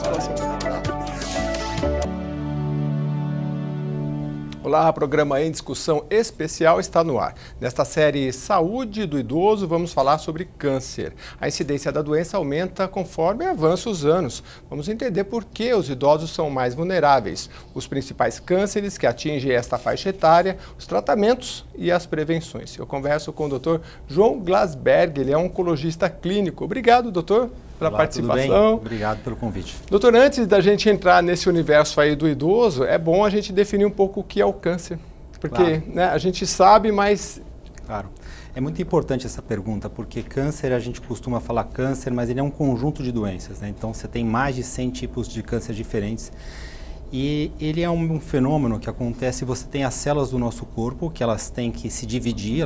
próximo. Olá, programa Em Discussão Especial está no ar. Nesta série Saúde do Idoso, vamos falar sobre câncer. A incidência da doença aumenta conforme avançam os anos. Vamos entender por que os idosos são mais vulneráveis, os principais cânceres que atingem esta faixa etária, os tratamentos e as prevenções. Eu converso com o Dr. João Glasberg, ele é oncologista clínico. Obrigado, doutor, pela participação. Tudo bem? Obrigado pelo convite. Doutor, antes da gente entrar nesse universo aí do idoso, é bom a gente definir um pouco o que é o câncer. Porque Claro. né, a gente sabe, mas... Claro. É muito importante essa pergunta, porque câncer, a gente costuma falar câncer, mas ele é um conjunto de doenças, né? Então, você tem mais de 100 tipos de câncer diferentes. E ele é um fenômeno que acontece, você tem as células do nosso corpo, que elas têm que se dividir,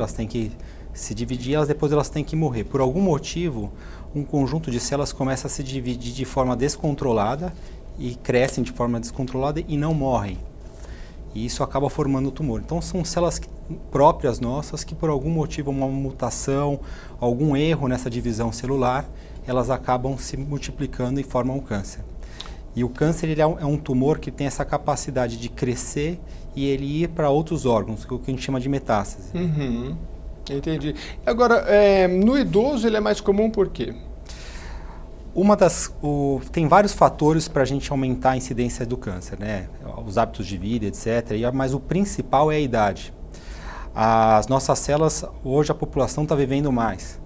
depois elas têm que morrer. Por algum motivo, um conjunto de células começa a se dividir de forma descontrolada e crescem de forma descontrolada e não morrem. E isso acaba formando o tumor. Então, são células próprias nossas que, por algum motivo, uma mutação, algum erro nessa divisão celular, elas acabam se multiplicando e formam o câncer. E o câncer ele é um tumor que tem essa capacidade de crescer e ele ir para outros órgãos, que é o que a gente chama de metástase. Uhum. Entendi. Agora, no idoso ele é mais comum por quê? Tem vários fatores para a gente aumentar a incidência do câncer, né? Os hábitos de vida, etc. Mas o principal é a idade. As nossas células, hoje a população está vivendo mais,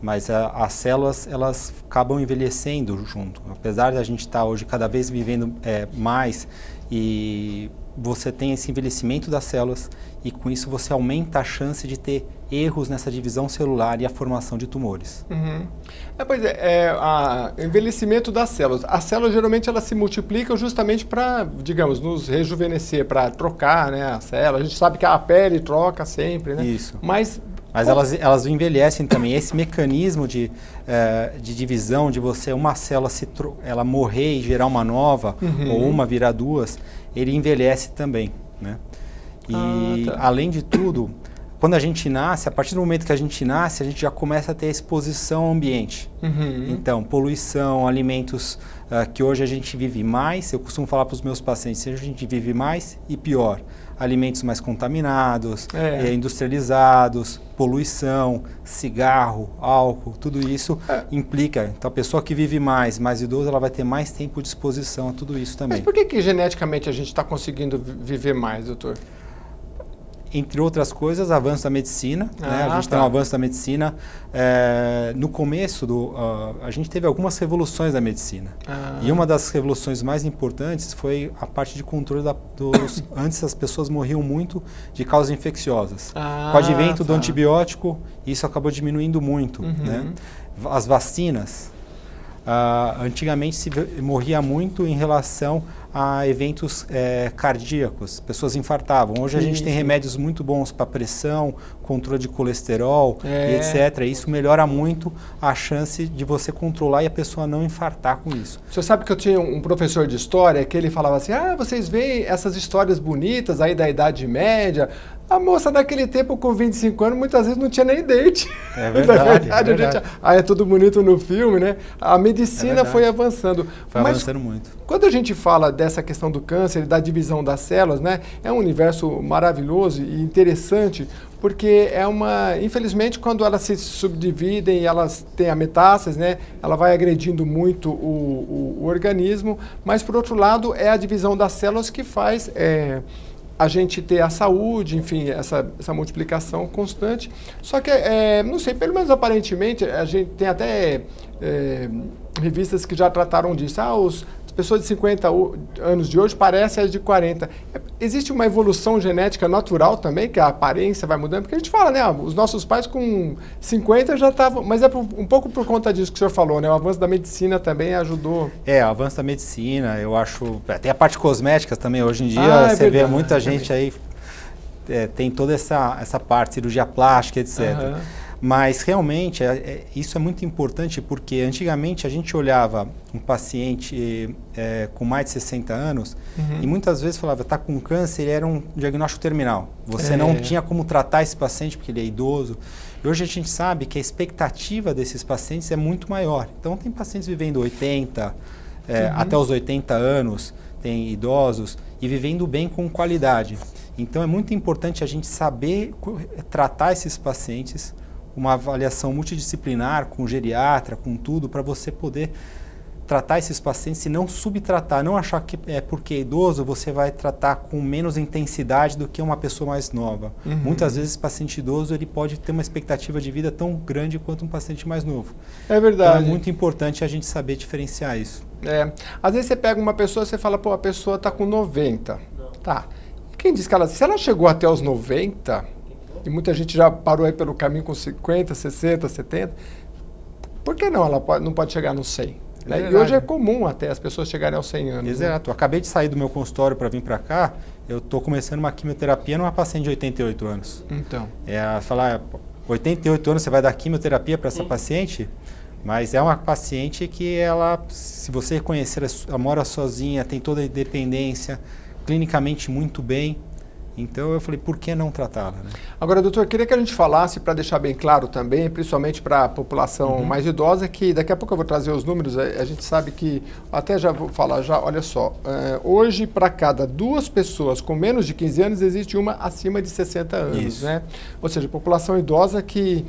mas as células elas acabam envelhecendo junto. Apesar de a gente estar hoje cada vez vivendo mais e você tem esse envelhecimento das células e com isso você aumenta a chance de ter erros nessa divisão celular e a formação de tumores. Uhum. Pois é, envelhecimento das células. As células geralmente elas se multiplicam justamente para, digamos, nos rejuvenescer, para trocar, né, a célula. A gente sabe que a pele troca sempre, né? Isso. Mas elas envelhecem também. Esse mecanismo de divisão, de uma célula ela morrer e gerar uma nova, ou uma virar duas, ele envelhece também, né? E além de tudo, quando a gente nasce, a partir do momento que a gente nasce, a gente já começa a ter exposição ao ambiente. Então, poluição, alimentos que hoje a gente vive mais, eu costumo falar para os meus pacientes, hoje a gente vive mais e pior. Alimentos mais contaminados, industrializados, poluição, cigarro, álcool, tudo isso implica. Então, a pessoa que vive mais idosa, ela vai ter mais tempo de exposição a tudo isso também. Mas por que geneticamente a gente está conseguindo viver mais, doutor? Entre outras coisas, avanço da medicina. Né? A gente tem um avanço da medicina. No começo, a gente teve algumas revoluções da medicina. E uma das revoluções mais importantes foi a parte de controle antes as pessoas morriam muito de causas infecciosas. Com o advento do antibiótico, isso acabou diminuindo muito. Né? As vacinas, antigamente se morria muito em relação a eventos cardíacos, pessoas infartavam. Hoje a gente tem remédios muito bons para pressão, controle de colesterol, e etc. Isso melhora muito a chance de você controlar e a pessoa não infartar com isso. Você sabe que eu tinha um professor de história que ele falava assim, vocês veem essas histórias bonitas aí da Idade Média, a moça daquele tempo com 25 anos muitas vezes não tinha nem dente. É verdade. A gente, é tudo bonito no filme, né? A medicina foi avançando. Foi avançando muito. Quando a gente fala dessa questão do câncer e da divisão das células, né? É um universo maravilhoso e interessante, porque infelizmente, quando elas se subdividem e elas têm a metástase, né? Ela vai agredindo muito o organismo, mas por outro lado é a divisão das células que faz a gente ter a saúde, enfim, essa multiplicação constante. Só que, não sei, pelo menos aparentemente, a gente tem até revistas que já trataram disso. As pessoas de 50 anos de hoje parecem as de 40. Existe uma evolução genética natural também, que a aparência vai mudando? Porque a gente fala, né, os nossos pais com 50 já estavam... Mas um pouco por conta disso que o senhor falou, né? O avanço da medicina também ajudou. O avanço da medicina, eu acho... Tem a parte cosmética também. Hoje em dia você vê muita gente aí... tem toda essa parte, cirurgia plástica, etc. Mas realmente isso é muito importante porque antigamente a gente olhava um paciente com mais de 60 anos e muitas vezes falava, está com câncer, era um diagnóstico terminal. Você não tinha como tratar esse paciente porque ele é idoso. E hoje a gente sabe que a expectativa desses pacientes é muito maior. Então tem pacientes vivendo 80, até os 80 anos, tem idosos, e vivendo bem com qualidade. Então é muito importante a gente saber tratar esses pacientes, uma avaliação multidisciplinar, com geriatra, com tudo, para você poder tratar esses pacientes e não subtratar, não achar que porque é idoso você vai tratar com menos intensidade do que uma pessoa mais nova. Muitas vezes o paciente idoso ele pode ter uma expectativa de vida tão grande quanto um paciente mais novo. É verdade. Então é muito importante a gente saber diferenciar isso. Às vezes você pega uma pessoa e você fala, pô, a pessoa está com 90. Tá. Quem diz que se ela chegou até os 90, e muita gente já parou aí pelo caminho com 50, 60, 70, por que não ela não pode chegar no 100? Né? E hoje é comum até as pessoas chegarem aos 100 anos. Exato. Eu acabei de sair do meu consultório para vir para cá, eu estou começando uma quimioterapia numa paciente de 88 anos. Então. Falar, 88 anos você vai dar quimioterapia para essa paciente, mas é uma paciente que ela, se você conhecer, ela mora sozinha, tem toda a independência, clinicamente muito bem. Então eu falei, por que não tratá-la? Né? Agora, doutor, queria que a gente falasse, para deixar bem claro também, principalmente para a população mais idosa, que daqui a pouco eu vou trazer os números, a gente sabe que, até já vou falar já, olha só, hoje para cada 2 pessoas com menos de 15 anos, existe uma acima de 60 anos, né? Ou seja, população idosa que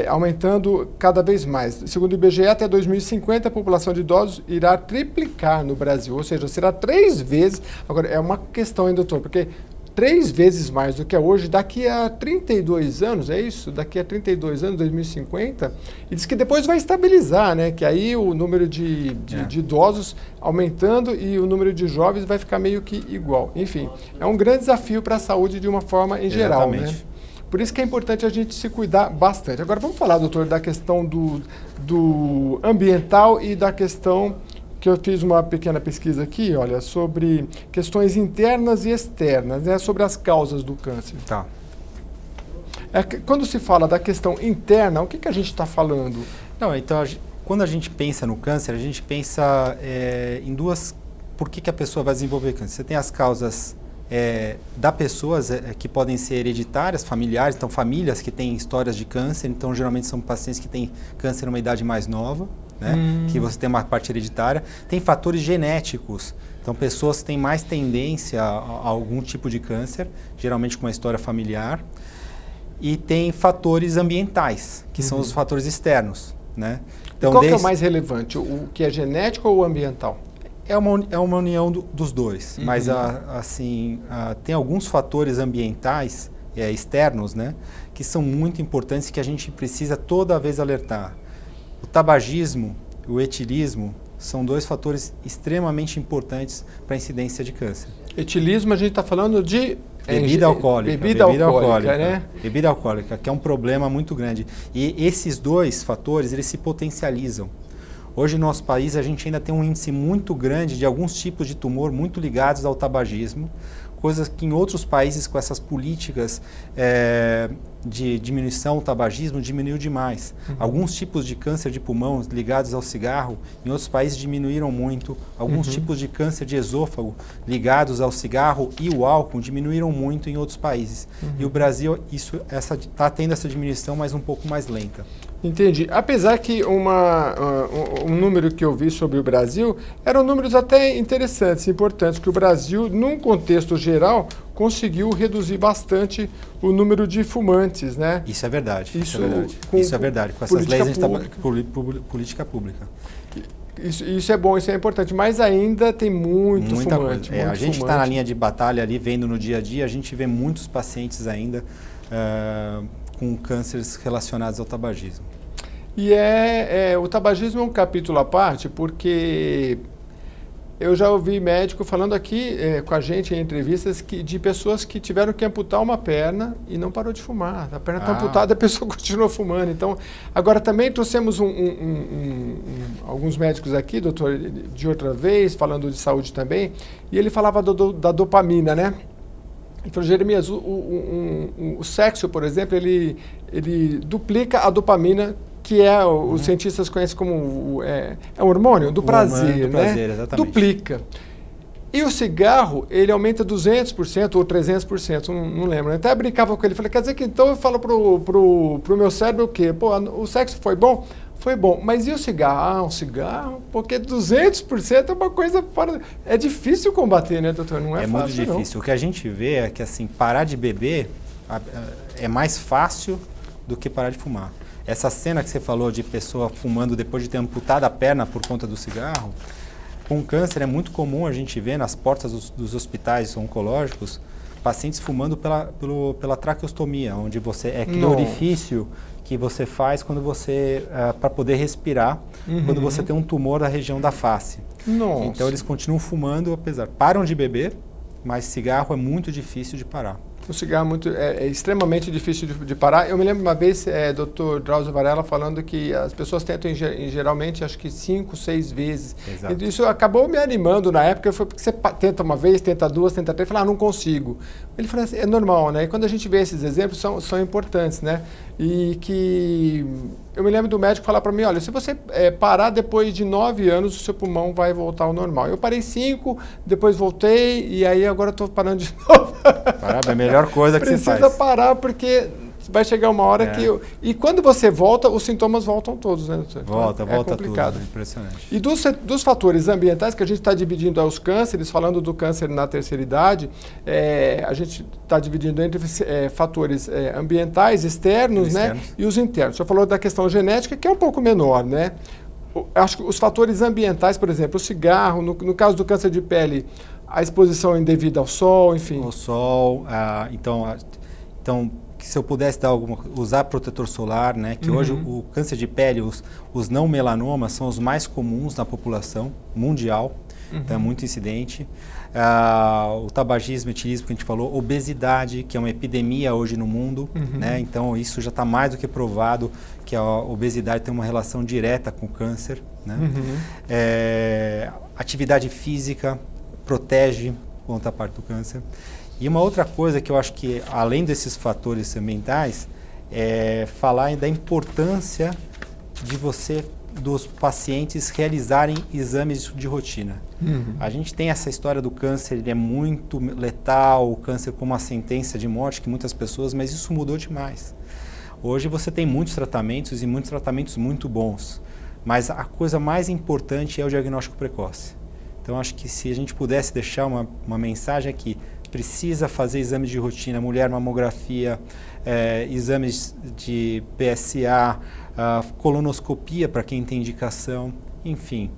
aumentando cada vez mais. Segundo o IBGE, até 2050, a população de idosos irá triplicar no Brasil, ou seja, será 3 vezes, agora é uma questão, hein, doutor, porque 3 vezes mais do que é hoje, daqui a 32 anos, é isso? Daqui a 32 anos, 2050, e diz que depois vai estabilizar, né? Que aí o número de idosos aumentando e o número de jovens vai ficar meio que igual. Enfim, é um grande desafio para a saúde de uma forma em geral, né? Por isso que é importante a gente se cuidar bastante. Agora vamos falar, doutor, da questão do ambiental e da questão que eu fiz uma pequena pesquisa aqui, olha, sobre questões internas e externas, né, sobre as causas do câncer. Tá. Quando se fala da questão interna, o que a gente está falando? Não, então, quando a gente pensa no câncer, a gente pensa em duas... Por que a pessoa vai desenvolver câncer? Você tem as causas da pessoas que podem ser hereditárias, familiares, então famílias que têm histórias de câncer, então geralmente são pacientes que têm câncer numa idade mais nova, né? Que você tem uma parte hereditária. Tem fatores genéticos, então pessoas que têm mais tendência a algum tipo de câncer, geralmente com uma história familiar. E tem fatores ambientais, que são os fatores externos, né? Então, qual que é o mais relevante, o que é genético ou ambiental? É uma união dos dois, mas tem alguns fatores ambientais externos, né, que são muito importantes e que a gente precisa toda vez alertar. O tabagismo, o etilismo, são 2 fatores extremamente importantes para a incidência de câncer. Etilismo, a gente está falando de... Bebida alcoólica. Bebida alcoólica, né? Bebida alcoólica, que é um problema muito grande. E esses 2 fatores, eles se potencializam. Hoje no nosso país a gente ainda tem um índice muito grande de alguns tipos de tumor muito ligados ao tabagismo, coisas que em outros países com essas políticas de diminuição do tabagismo diminuiu demais. Alguns tipos de câncer de pulmão ligados ao cigarro em outros países diminuíram muito. Alguns tipos de câncer de esôfago ligados ao cigarro e o álcool diminuíram muito em outros países. E o Brasil está tendo essa diminuição, mas um pouco mais lenta. Entendi. Apesar que um número que eu vi sobre o Brasil eram números até interessantes, importantes, que o Brasil, num contexto geral, conseguiu reduzir bastante o número de fumantes, né? Isso é verdade. Isso é verdade. Com essas leis a gente está política pública. Isso é bom, isso é importante, mas ainda tem muito fumante. A gente está na linha de batalha ali, vendo no dia a dia, a gente vê muitos pacientes ainda com cânceres relacionados ao tabagismo. E o tabagismo é um capítulo à parte, porque eu já ouvi médico falando aqui com a gente em entrevistas de pessoas que tiveram que amputar uma perna e não parou de fumar. A perna está amputada e a pessoa continua fumando. Então, agora também trouxemos alguns médicos aqui, doutor, de outra vez, falando de saúde também, e ele falava da dopamina, né? Ele falou, Jeremias, o sexo, por exemplo, ele duplica a dopamina, que os cientistas conhecem como um hormônio do prazer, né? Exatamente. Duplica. E o cigarro, ele aumenta 200% ou 300%, não lembro. Eu até brincava com ele, falei, quer dizer que então eu falo pro meu cérebro o quê? Pô, o sexo foi bom? Foi bom. Mas e o cigarro? Ah, um cigarro? Porque 200% é uma coisa fora... É difícil combater, né, doutor? Não é fácil, muito difícil. Não. O que a gente vê é que, assim, parar de beber é mais fácil do que parar de fumar. Essa cena que você falou de pessoa fumando depois de ter amputado a perna por conta do cigarro, com câncer é muito comum a gente ver nas portas dos hospitais oncológicos pacientes fumando pela traqueostomia, onde você é aquele orifício que você faz quando você para poder respirar, quando você tem um tumor na região da face. Nossa. Então eles continuam fumando, param de beber, mas cigarro é muito difícil de parar. O cigarro é extremamente difícil de parar. Eu me lembro uma vez, Dr. Drauzio Varela falando que as pessoas tentam, geralmente, acho que 5, 6 vezes. Exato. E isso acabou me animando na época, foi porque você tenta uma vez, tenta duas, tenta três, fala, não consigo. Ele falou assim, é normal, né? E quando a gente vê esses exemplos, são importantes, né? E que eu me lembro do médico falar para mim, olha, se você parar depois de 9 anos, o seu pulmão vai voltar ao normal. Eu parei 5, depois voltei e aí agora estou parando de novo. Parabéns, a melhor coisa que você faz. Precisa parar porque vai chegar uma hora que... E quando você volta, os sintomas voltam todos, né? Volta complicado. Tudo, impressionante. E dos fatores ambientais, que a gente está dividindo os cânceres, falando do câncer na terceira idade, a gente está dividindo entre fatores ambientais, externos, né? E os internos. Você falou da questão genética, que é um pouco menor, né? Acho que os fatores ambientais, por exemplo, o cigarro, no caso do câncer de pele, a exposição indevida ao sol, enfim. O sol, então, se eu pudesse usar protetor solar, né? Que hoje o câncer de pele, os não melanomas são os mais comuns na população mundial, então é muito incidente. O tabagismo, etilismo que a gente falou, obesidade, que é uma epidemia hoje no mundo, né? Então isso já está mais do que provado que a obesidade tem uma relação direta com o câncer, né? Atividade física protege contra a parte do câncer. E uma outra coisa que eu acho que, além desses fatores ambientais, é falar da importância dos pacientes realizarem exames de rotina. A gente tem essa história do câncer, ele é muito letal, o câncer como uma sentença de morte que muitas pessoas, mas isso mudou demais. Hoje você tem muitos tratamentos e muitos tratamentos muito bons, mas a coisa mais importante é o diagnóstico precoce. Então acho que se a gente pudesse deixar uma mensagem aqui, precisa fazer exames de rotina, mulher, mamografia, exames de PSA, colonoscopia para quem tem indicação, enfim.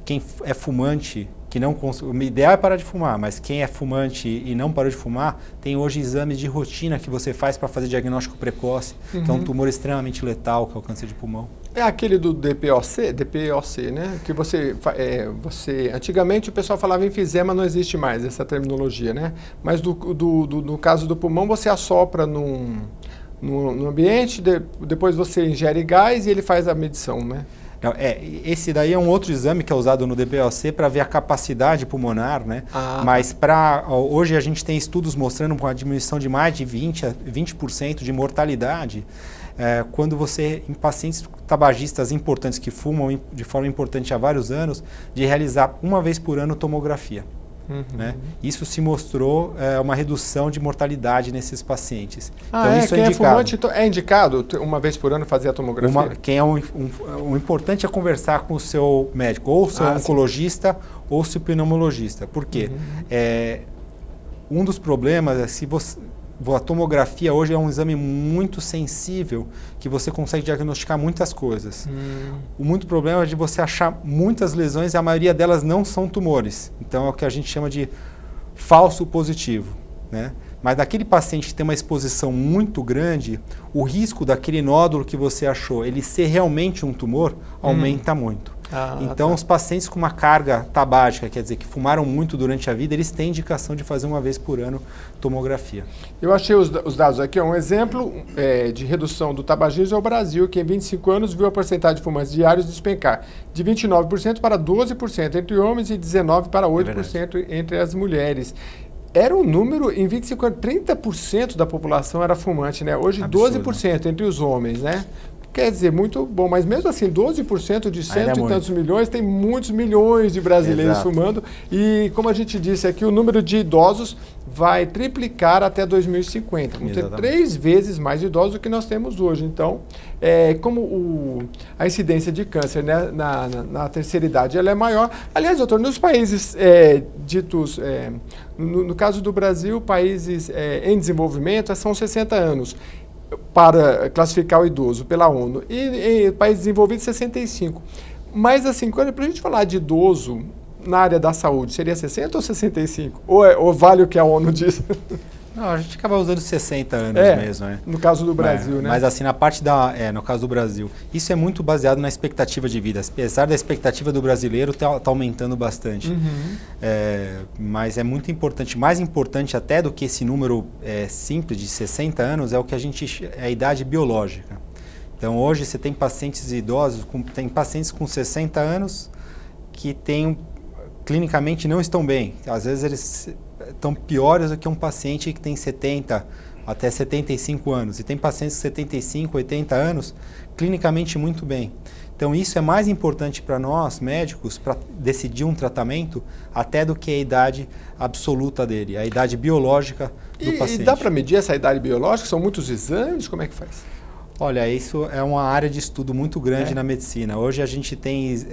Quem é fumante, que não o ideal é parar de fumar, mas quem é fumante e não parou de fumar, tem hoje exames de rotina que você faz para fazer diagnóstico precoce, que é um tumor extremamente letal, que é o câncer de pulmão. É aquele do DPOC, né? Que você antigamente o pessoal falava enfisema, não existe mais essa terminologia, né? Mas no caso do pulmão, você assopra no ambiente, depois você ingere gás e ele faz a medição, né? Esse daí é um outro exame que é usado no DPOC para ver a capacidade pulmonar, né? Mas hoje a gente tem estudos mostrando uma diminuição de mais de 20% de mortalidade quando em pacientes tabagistas importantes que fumam de forma importante há vários anos, de realizar uma vez por ano tomografia. Né? Isso se mostrou uma redução de mortalidade nesses pacientes. Então, isso quem é fumante é indicado uma vez por ano fazer a tomografia? O importante é conversar com o seu médico, ou o seu oncologista, ou o seu pneumologista. Por quê? Um dos problemas é a tomografia hoje é um exame muito sensível que você consegue diagnosticar muitas coisas. O muito problema é de você achar muitas lesões e a maioria delas não são tumores. Então é o que a gente chama de falso positivo, né? Mas naquele paciente que tem uma exposição muito grande, o risco daquele nódulo que você achou, ele ser realmente um tumor, aumenta muito. Então, os pacientes com uma carga tabágica, quer dizer, que fumaram muito durante a vida, eles têm indicação de fazer uma vez por ano tomografia. Eu achei os dados aqui, um exemplo de redução do tabagismo é o Brasil, que em 25 anos viu a porcentagem de fumantes diários despencar de 29% para 12% entre homens e 19% para 8% entre as mulheres. Era um número, em 25 anos, 30% da população era fumante, né? Hoje, absurdo. 12% entre os homens, né? quer dizer, muito bom, mas mesmo assim, 12% de cento e tantos milhões, tem muitos milhões de brasileiros fumando. E como a gente disse aqui, o número de idosos vai triplicar até 2050. Vamos ter 3 vezes mais idosos do que nós temos hoje. Então, como a incidência de câncer, né, na terceira idade ela é maior. Aliás, doutor, nos países ditos, no caso do Brasil, países em desenvolvimento, são 60 anos. Para classificar o idoso pela ONU. E em países desenvolvidos, 65. Mas, assim, para a gente falar de idoso na área da saúde, seria 60 ou 65? Ou vale o que a ONU diz? Não, a gente acaba usando 60 anos mesmo. No caso do Brasil, né? Mas assim, no caso do Brasil, isso é muito baseado na expectativa de vida. Apesar da expectativa do brasileiro tá aumentando bastante. Mas é muito importante, mais importante até do que esse número simples de 60 anos, é o que é a idade biológica. Então hoje você tem pacientes idosos, tem pacientes com 60 anos que clinicamente não estão bem. Às vezes eles estão piores do que um paciente que tem 70 até 75 anos. E tem pacientes de 75, 80 anos, clinicamente muito bem. Então isso é mais importante para nós, médicos, para decidir um tratamento, até do que a idade absoluta dele, a idade biológica do paciente. E dá para medir essa idade biológica? São muitos exames? Como é que faz? Olha, isso é uma área de estudo muito grande na medicina. Hoje a gente tem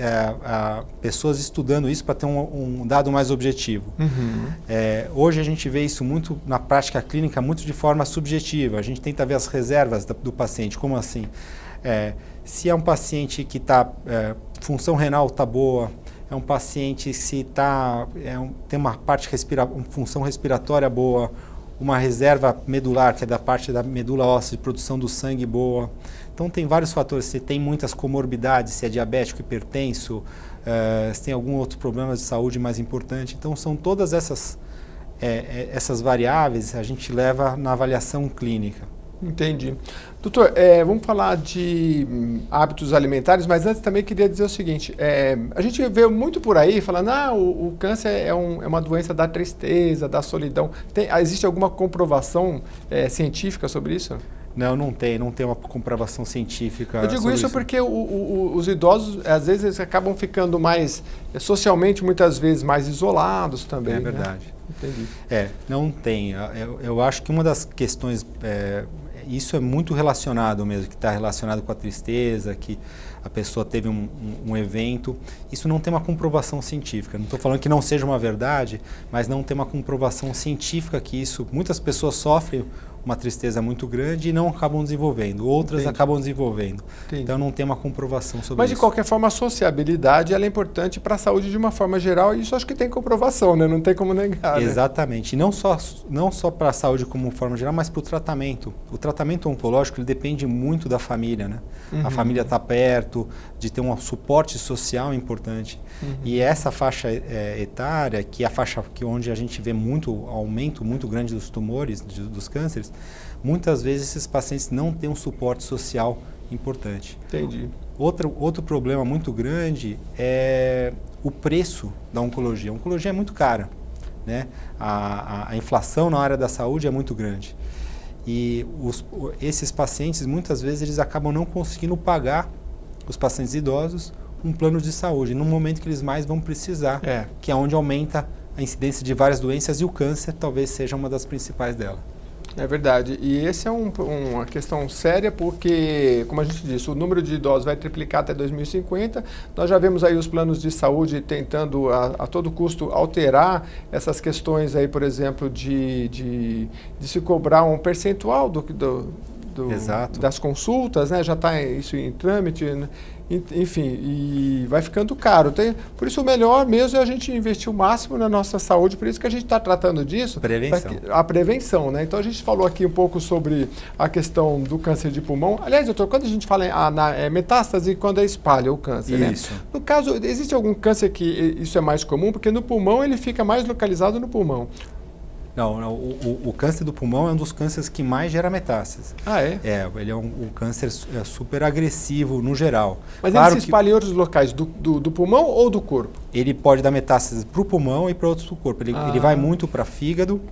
pessoas estudando isso para ter um dado mais objetivo. Hoje a gente vê isso muito na prática clínica, muito de forma subjetiva. A gente tenta ver as reservas do paciente. Como assim? Se é um paciente que função renal está boa, é um paciente se tem uma função respiratória boa, uma reserva medular, que é da parte da medula óssea de produção do sangue boa. Então tem vários fatores, se tem muitas comorbidades, se é diabético, hipertenso, se tem algum outro problema de saúde mais importante. Então são todas essas variáveis a gente leva na avaliação clínica. Entendi. Doutor, vamos falar de hábitos alimentares, mas antes também queria dizer o seguinte, a gente vê muito por aí falando, o câncer é uma doença da tristeza, da solidão. Existe alguma comprovação científica sobre isso? Não tem uma comprovação científica. Eu digo isso porque os idosos, às vezes, eles acabam ficando mais, socialmente, muitas vezes, mais isolados também. É verdade. Né? Entendi. Não tem. Eu acho que uma das questões, isso é muito relacionado mesmo, que está relacionado com a tristeza, que a pessoa teve um evento. Isso não tem uma comprovação científica. Não estou falando que não seja uma verdade, mas não tem uma comprovação científica que isso... Muitas pessoas sofrem uma tristeza muito grande e não acabam desenvolvendo. Outras acabam desenvolvendo. Então não tem uma comprovação sobre isso. Mas de qualquer forma a sociabilidade ela é importante para a saúde de uma forma geral e isso acho que tem comprovação, né? Não tem como negar. Exatamente. Né? Não só para a saúde como forma geral, mas para o tratamento. O tratamento oncológico ele depende muito da família, né? A família está perto, de ter um suporte social importante. E essa faixa etária, que é a faixa onde a gente vê aumento muito grande dos tumores, dos cânceres, muitas vezes esses pacientes não têm um suporte social importante. Entendi. Outro problema muito grande é o preço da oncologia. A oncologia é muito cara, né? A inflação na área da saúde é muito grande. E esses pacientes, muitas vezes, eles acabam não conseguindo pagar, os pacientes idosos, um plano de saúde, no momento que eles mais vão precisar, que é onde aumenta a incidência de várias doenças e o câncer talvez seja uma das principais delas. É verdade. E esse é uma questão séria porque, como a gente disse, o número de idosos vai triplicar até 2050. Nós já vemos aí os planos de saúde tentando a todo custo alterar essas questões aí, por exemplo, de se cobrar um percentual das consultas, né? Já está isso em trâmite, né? Enfim, e vai ficando caro. Por isso o melhor mesmo é a gente investir o máximo na nossa saúde, por isso que a gente está tratando disso. Prevenção. A prevenção, né? Então a gente falou aqui um pouco sobre a questão do câncer de pulmão. Aliás, doutor, quando a gente fala em metástase, quando espalha o câncer, isso. Né? No caso, existe algum câncer que isso é mais comum? Porque no pulmão ele fica mais localizado no pulmão. Não, o câncer do pulmão é um dos cânceres que mais gera metástase. Ah, é? Ele é um câncer super agressivo no geral. Mas claro, ele se espalha em outros locais do pulmão ou do corpo? Ele pode dar metástase para o pulmão e para outros do corpo. Ele vai muito para fígado,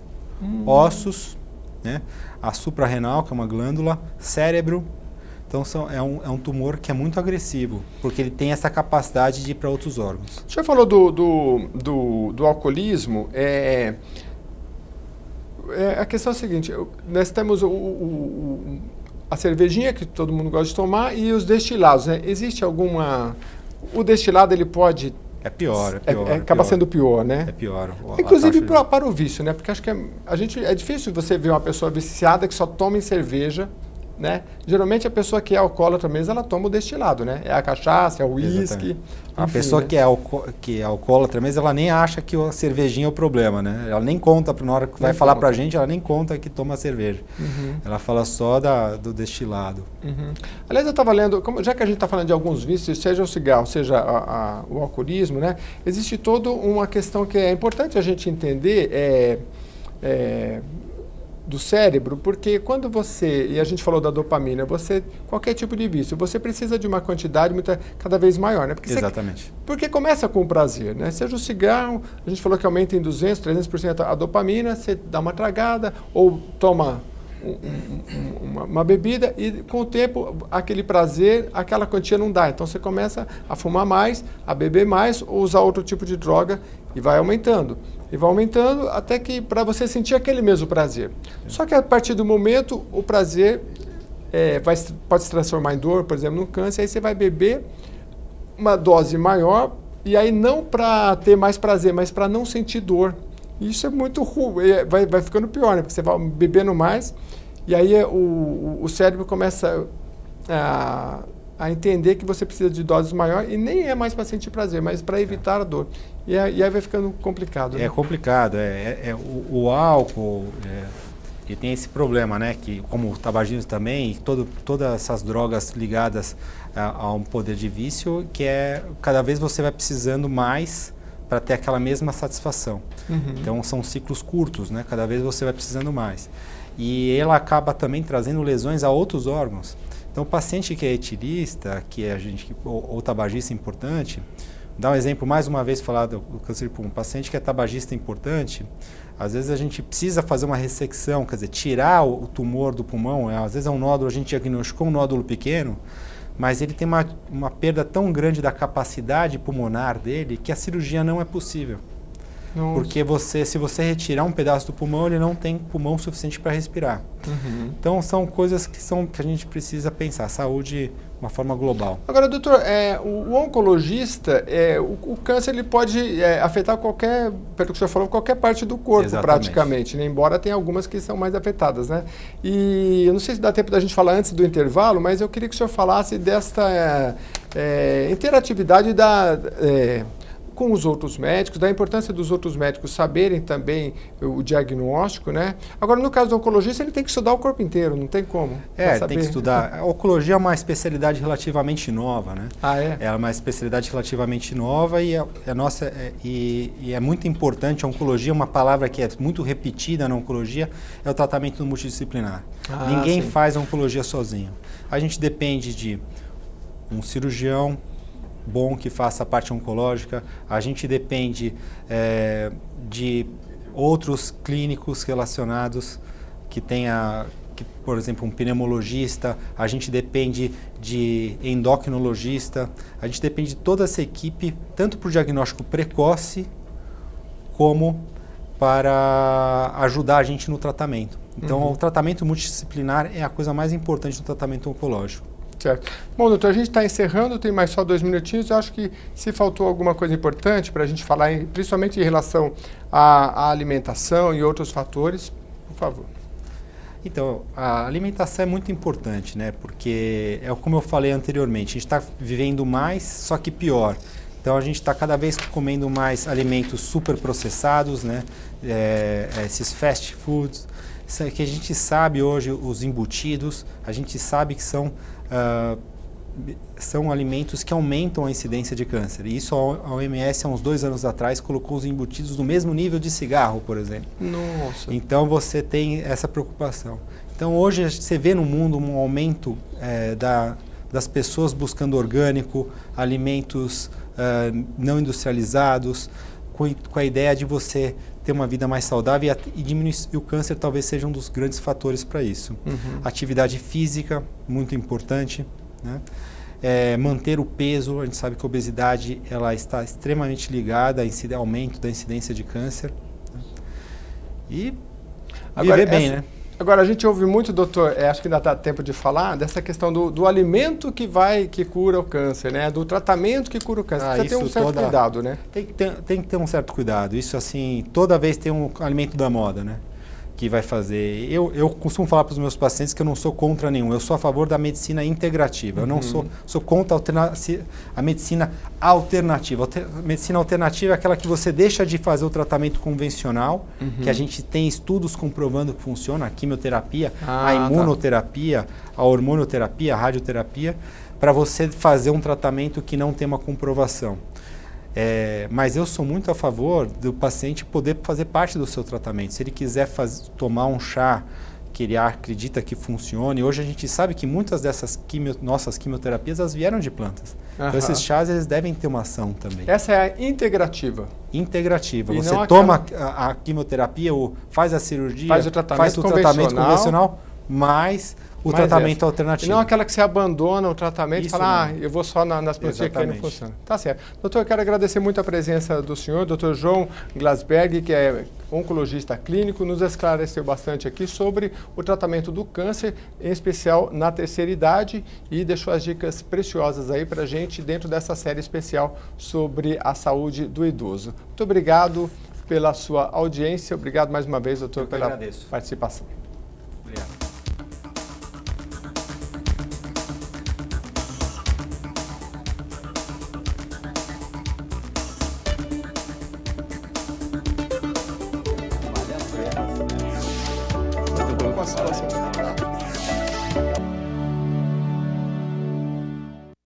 ossos, né? A suprarrenal, que é uma glândula, cérebro. Então é um tumor que é muito agressivo, porque ele tem essa capacidade de ir para outros órgãos. O senhor falou do alcoolismo. A questão é a seguinte, nós temos a cervejinha que todo mundo gosta de tomar e os destilados, né? Existe alguma... O destilado ele pode... É pior. Acaba sendo pior, né? É pior. Inclusive para o vício, né? Porque acho que é difícil você ver uma pessoa viciada que só toma em cerveja, né? Geralmente a pessoa que é alcoólatra mesmo, ela toma o destilado, né? É a cachaça, é o uísque. A pessoa, né, que é alcoólatra mesmo, ela nem acha que a cervejinha é o problema, né? Ela nem conta, na hora que vai falar pra gente, ela nem conta que toma cerveja. Ela fala só do destilado. Aliás, eu estava lendo, já que a gente está falando de alguns vícios, seja o cigarro, seja o alcoolismo, né? Existe toda uma questão que é importante a gente entender, do cérebro, porque quando e a gente falou da dopamina, qualquer tipo de vício, você precisa de uma quantidade cada vez maior, né? Exatamente. Porque começa com o prazer, né? Seja o cigarro, a gente falou que aumenta em 200%, 300% a dopamina, você dá uma tragada ou toma uma bebida e com o tempo aquele prazer, aquela quantia não dá. Então você começa a fumar mais, a beber mais ou usar outro tipo de droga e vai aumentando. E vai aumentando até que para você sentir aquele mesmo prazer. Só que a partir do momento o prazer pode se transformar em dor, por exemplo, no câncer, aí você vai beber uma dose maior e aí não para ter mais prazer, mas para não sentir dor. Isso é muito ruim, vai ficando pior, né? Porque você vai bebendo mais e aí o cérebro começa a entender que você precisa de doses maiores e nem é mais para sentir prazer, mas para evitar a dor. E aí vai ficando complicado. Né? É complicado. O álcool ele tem esse problema, né? Que, como o tabagismo também, e todas essas drogas ligadas a um poder de vício, que cada vez você vai precisando mais para ter aquela mesma satisfação. Então são ciclos curtos, né? Cada vez você vai precisando mais. E ela acaba também trazendo lesões a outros órgãos. Então o paciente que é etilista, ou tabagista importante, dá um exemplo mais uma vez falar do câncer de pulmão. Um paciente que é tabagista importante, às vezes a gente precisa fazer uma ressecção, quer dizer, tirar o tumor do pulmão. Às vezes é um nódulo, a gente diagnosticou um nódulo pequeno, mas ele tem uma perda tão grande da capacidade pulmonar dele que a cirurgia não é possível. Nossa. Porque se você retirar um pedaço do pulmão, ele não tem pulmão suficiente para respirar. Então são coisas que a gente precisa pensar, saúde de uma forma global. Agora, doutor, o oncologista, o câncer ele pode afetar pelo que o senhor falou, qualquer parte do corpo. Exatamente. Praticamente, né? Embora tenha algumas que são mais afetadas, né? E eu não sei se dá tempo da gente falar antes do intervalo, mas eu queria que o senhor falasse desta interatividade com os outros médicos, da importância dos outros médicos saberem também o diagnóstico, né? Agora, no caso do oncologista, ele tem que estudar o corpo inteiro, não tem como. Tem que estudar. A oncologia é uma especialidade relativamente nova, né? É uma especialidade relativamente nova e é muito importante. A oncologia, uma palavra que é muito repetida na oncologia, é o tratamento multidisciplinar. Ninguém faz a oncologia sozinho. A gente depende de um cirurgião bom que faça a parte oncológica, a gente depende de outros clínicos relacionados por exemplo, um pneumologista, a gente depende de endocrinologista, a gente depende de toda essa equipe, tanto para o diagnóstico precoce, como para ajudar a gente no tratamento. Então, o tratamento multidisciplinar é a coisa mais importante do tratamento oncológico. Certo. Bom, doutor, a gente está encerrando, tem mais só 2 minutinhos. Eu acho que se faltou alguma coisa importante para a gente falar, principalmente em relação à alimentação e outros fatores, por favor. Então, a alimentação é muito importante, né? Porque como eu falei anteriormente, a gente está vivendo mais, só que pior. Então, a gente está cada vez comendo mais alimentos super processados, né? Esses fast foods, que a gente sabe hoje, os embutidos, a gente sabe que são alimentos que aumentam a incidência de câncer. E isso a OMS, há uns 2 anos atrás, colocou os embutidos no mesmo nível de cigarro, por exemplo. Nossa! Então você tem essa preocupação. Então hoje você vê no mundo um aumento das pessoas buscando orgânico, alimentos não industrializados, com a ideia de você ter uma vida mais saudável e diminuir, e o câncer talvez seja um dos grandes fatores para isso. Atividade física, muito importante, né? Manter o peso, a gente sabe que a obesidade ela está extremamente ligada ao aumento da incidência de câncer, né? E viver bem, né? Agora, a gente ouve muito, doutor, acho que ainda dá tempo de falar, dessa questão do alimento que cura o câncer, né? Do tratamento que cura o câncer. Precisa ter um certo cuidado, né? Tem que ter um certo cuidado. Isso, assim, toda vez tem um alimento da moda, né? Que vai fazer. Eu costumo falar para os meus pacientes que eu não sou contra nenhum, eu sou a favor da medicina integrativa. Eu não sou contra a medicina alternativa. A medicina alternativa é aquela que você deixa de fazer o tratamento convencional, que a gente tem estudos comprovando que funciona, a quimioterapia, a imunoterapia, a hormonioterapia, a radioterapia, para você fazer um tratamento que não tem uma comprovação. Mas eu sou muito a favor do paciente poder fazer parte do seu tratamento. Se ele quiser tomar um chá que ele acredita que funcione, hoje a gente sabe que muitas dessas nossas quimioterapias elas vieram de plantas. Então esses chás eles devem ter uma ação também. Essa é a integrativa. Integrativa. Você toma a quimioterapia, ou faz a cirurgia, faz o tratamento convencional, mas o tratamento alternativo. E não aquela que você abandona o tratamento e fala, eu vou só nas plantinhas que aí não funciona. Tá certo. Doutor, eu quero agradecer muito a presença do senhor, doutor João Glasberg, que é oncologista clínico, nos esclareceu bastante aqui sobre o tratamento do câncer, em especial na terceira idade, e deixou as dicas preciosas aí pra gente dentro dessa série especial sobre a saúde do idoso. Muito obrigado pela sua audiência, obrigado mais uma vez, doutor, pela participação. Obrigado. Situação.